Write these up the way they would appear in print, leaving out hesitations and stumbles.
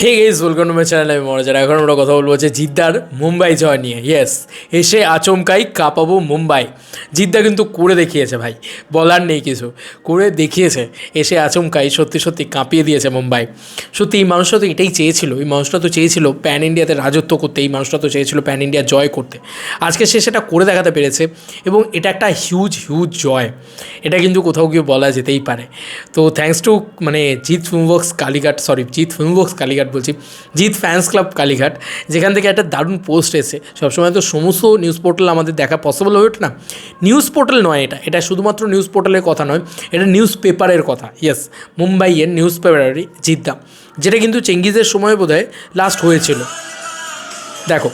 Hey guys, welcome to my channel. আমি মনোজ। এখন আমরা কথা বলবো যে জিদ্দার মুম্বাই জয় নিয়ে। ইয়েস, এসে আচমকাই কাঁপাবো মুম্বাই। জিদ্দা কিন্তু করে দেখিয়েছে ভাই, বলার নেই কিছু, করে দেখিয়েছে। এসে আচমকাই সত্যি সত্যি কাঁপিয়ে দিয়েছে মুম্বাই। সত্যি এই মানুষটা তো এটাই চেয়েছিল, এই মানুষটা তো চেয়েছিল প্যান ইন্ডিয়াতে রাজত্ব করতে, এই মানুষটা তো চেয়েছিল প্যান ইন্ডিয়া জয় করতে। আজকে সে সেটা করে দেখাতে পেরেছে এবং এটা একটা হিউজ হিউজ জয়। এটা কিন্তু কোথাও গিয়ে বলা যেতেই পারে। তো থ্যাঙ্কস টু জিৎ ফিল্মওয়ার্কস কালীঘাট, জিৎ ফিল্মওয়ার্কস কালীঘাট বলছি, জিৎ ফ্যান্স ক্লাব কালীঘাট, যেখান থেকে একটা দারুণ পোস্ট এসে। সবসময় তো সমস্ত নিউজ পোর্টাল আমাদের দেখা পসিবল হয়ে ওঠে না। নিউজ পোর্টাল নয় এটা, এটা শুধুমাত্র নিউজ পোর্টালের কথা নয়, এটা নিউজ পেপারের কথা। ইয়েস, মুম্বাইয়ের নিউজ পেপারেরই জিদ্দা, যেটা কিন্তু চেঙ্গিজের সময় বোধহয় লাস্ট হয়েছিল। দেখো,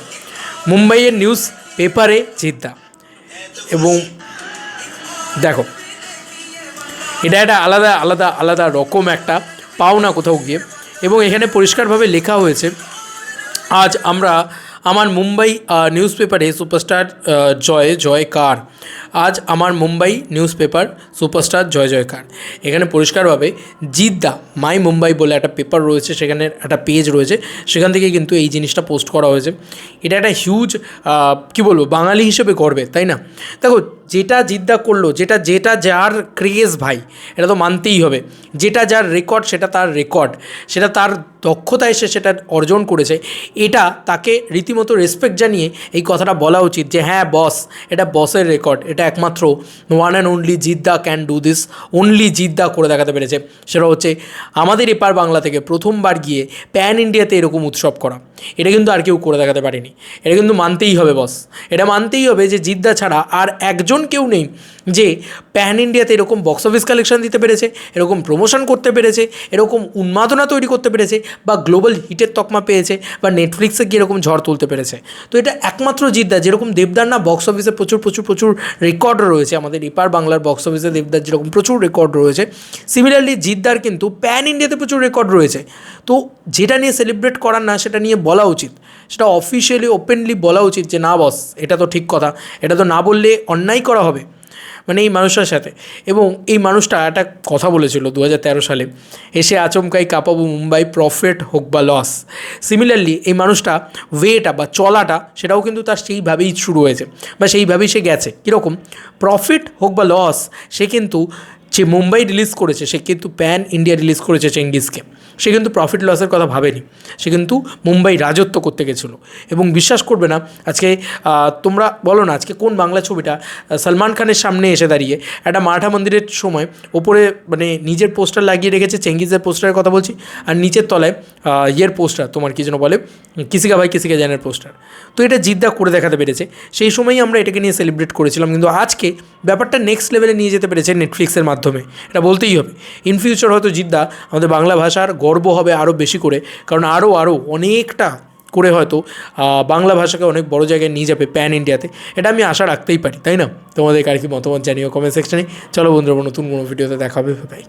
মুম্বাইয়ের নিউজ পেপারে জিদ্দা, এবং দেখো এটা একটা আলাদা আলাদা আলাদা রকম একটা পাওনা কোথাও গিয়ে। এবং এখানে পরিষ্কারভাবে লেখা হয়েছে, আজ আমরা আমার মুম্বাই নিউজ পেপারে সুপারস্টার জয় জয়কার। আজ আমার মুম্বাই নিউজ পেপার সুপারস্টার জয় জয়কার। এখানে পরিষ্কারভাবে জিদ্দা মাই মুম্বাই বলে একটা পেপার রয়েছে, সেখানে একটা পেজ রয়েছে, সেখান থেকে কিন্তু এই জিনিসটা পোস্ট করা হয়েছে। এটা একটা হিউজ কী বলবো, বাঙালি হিসেবে গর্বের, তাই না? দেখো, যেটা জিদ্দা করলো, যেটা যেটা যার ক্রেজ ভাই, এটা তো মানতেই হবে। যেটা যার রেকর্ড, সেটা তার রেকর্ড, সেটা তার দক্ষতা এসে সেটা অর্জন করেছে। এটা তাকে রীতিমতো রেসপেক্ট জানিয়ে এই কথাটা বলা উচিত যে হ্যাঁ বস, এটা বসের রেকর্ড, এটা একমাত্র one and only Jeddah can do this. Only Jeddah করে দেখাতে পেরেছে। সেটা হচ্ছে আমাদের এপার বাংলা থেকে প্রথমবার গিয়ে প্যান ইন্ডিয়াতে এরকম উৎসব করা। এটা কিন্তু আর কেউ করে দেখাতে পারেনি। এটা কিন্তু মানতেই হবে বস, এটা মানতেই হবে যে জিদ্দা ছাড়া আর একজন কেউ নেই যে প্যান ইন্ডিয়াতে এরকম বক্স অফিস কালেকশন দিতে পেরেছে, এরকম প্রমোশন করতে পেরেছে, এরকম উন্মাদনা তৈরি করতে পেরেছে, বা গ্লোবাল হিটের তকমা পেয়েছে, বা নেটফ্লিক্সে গিয়ে এরকম ঝড় তুলতে পেরেছে। তো এটা একমাত্র জিদ্দা। যেরকম দেবদার না বক্স অফিসে প্রচুর প্রচুর প্রচুর রেকর্ড রয়েছে, আমাদের এপার বাংলার বক্স অফিসে দেবদার যেরকম প্রচুর রেকর্ড রয়েছে, সিমিলারলি জিদ্দার কিন্তু প্যান ইন্ডিয়াতে প্রচুর রেকর্ড রয়েছে। তো যেটা নিয়ে সেলিব্রেট করার না, সেটা নিয়ে বলা উচিত, সেটা অফিসিয়ালি ওপেনলি বলা উচিত যে না বস, এটা তো ঠিক কথা, এটা তো না বললে অন্যায় করা হবে এই মানুষটার সাথে। এবং এই মানুষটা একটা কথা বলেছিল 2013 সালে, এসে আচমকাই কাঁপাবো মুম্বাই, প্রফিট হোক বা লস। সিমিলারলি এই মানুষটা ওয়েটা বা চলাটা, সেটাও কিন্তু তার সেইভাবেই শুরু হয়েছে, বা সেইভাবেই সে গেছে। কীরকম প্রফিট হোক বা লস, সে কিন্তু যে মুম্বাই রিলিজ করেছে, সে কিন্তু প্যান ইন্ডিয়া রিলিজ করেছে চেঙ্গিজকে। সে কিন্তু প্রফিট লসের কথা ভাবেনি, সে কিন্তু মুম্বাই রাজত্ব করতে গেছিলো। এবং বিশ্বাস করবে না, আজকে তোমরা বলো না, আজকে কোন বাংলা ছবিটা সলমান খানের সামনে এসে দাঁড়িয়ে একটা মারাঠা মন্দিরের সময় ওপরে নিজের পোস্টার লাগিয়ে রেখেছে, চেঙ্গিজের পোস্টারের কথা বলছি, আর নিচের তলায় ইয়ের পোস্টার, তোমার কী যেন বলে, কিসিকা ভাই কিসিকা জানের পোস্টার। তো এটা জিদ্দা করে দেখাতে পেরেছে। সেই সময়ই আমরা এটাকে নিয়ে সেলিব্রেট করেছিলাম, কিন্তু আজকে ব্যাপারটা নেক্সট লেভেলে নিয়ে যেতে পেরেছে নেটফ্লিক্সের মাধ্যমে। এটা বলতেই হবে। ইন ফিউচার হয়তো জিদ্দা আমাদের বাংলা ভাষার গর্ব হবে আরও বেশি করে, কারণ আরও অনেকটা করে হয়তো বাংলা ভাষাকে অনেক বড় জায়গায় নিয়ে যাবে প্যান ইন্ডিয়াতে। এটা আমি আশা রাখতেই পারি, তাই না? তোমাদের আর কি মতামত জানিও কমেন্ট সেকশানে। চলো বন্ধুরা, নতুন কোনো ভিডিওতে দেখা হবে, ভাই।